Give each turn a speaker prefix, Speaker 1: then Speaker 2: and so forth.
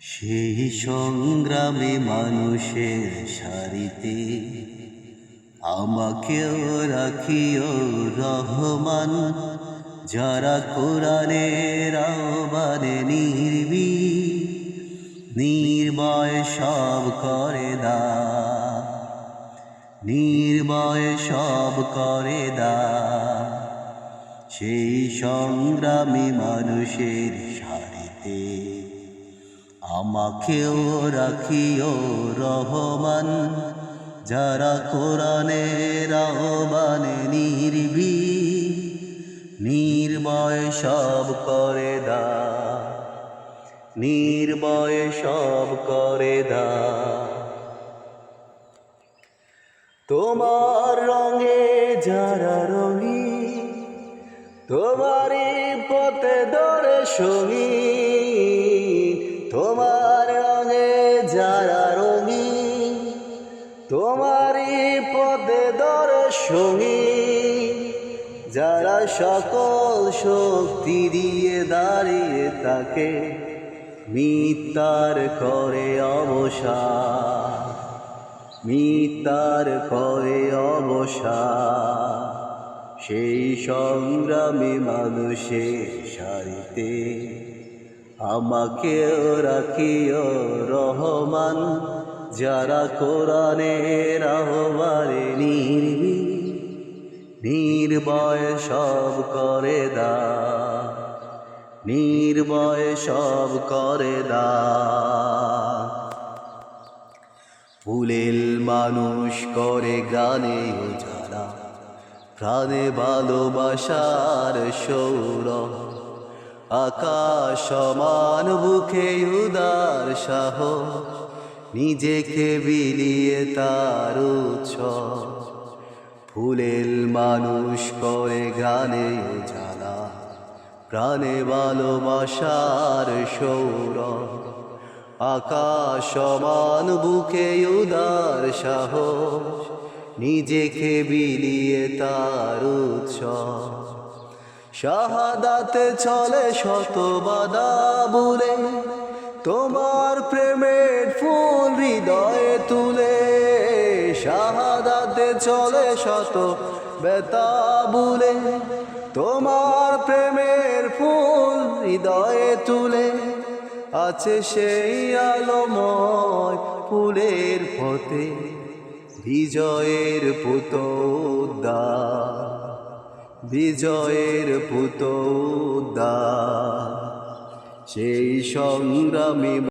Speaker 1: সেই সংগ্রামে মানুষের সারিতে আমাকেও রাখিও রহমান, যারা কোরআনের আহ্বানে নির্ভয় সব করে দা, নির্ভয় সব করে দা। সেই সংগ্রামী মানুষের সারিতে আমাকেও রাখিও রহমান, যারা কোরআনের আহ্বানে নির্ভয় সব করে দা, নির্ভয় সব করে দা। তোমার রঙে যারা রঙী, তোমারই পথে ধরে সঙ্গী, তোমার রঙে যারা রঙী, তোমারই পথে ধরে সঙ্গী, যারা সকল শক্তি দিয়ে দাঁড়িয়ে থাকে, মিথ্যার করে অবসান, মিথ্যার করে অবসান। সেই সংগ্রামী মানুষের সারিতে আমাকেও রাখিও রহমান, যারা কোরআনের আহ্বানে নির্ভয় সব করে দা, নির্ভয় সব করে দা। ফুলেল মানুষ করে গানে উজালা, প্রাণে ভালোবাসার সৌরভ, আকাশ সমান বুকে উদার সাহস, নিজেকে বিলিয়ে তার উৎসব। ফুলেল মানুষ করে গানে উজালা, প্রাণে ভালোবাসার সৌরভ, আকাশ সমান বুকে উদার সাহস, নিজেকে বিলিয়ে তার উৎসব। শাহাদাতে চলে শত বাধা বুলে, তোমার প্রেমের ফুল হৃদয়ে তুলে। শাহাদাতে চলে শত ব্যথা বুলে, তোমার প্রেমের ফুল হৃদয়ে তুলে। আছে সেই আলোময় ফুলের পথে বিজয়ের পুতোদ্দার, বিজয়ের পুতোদ্দার। সেই সংগ্রামী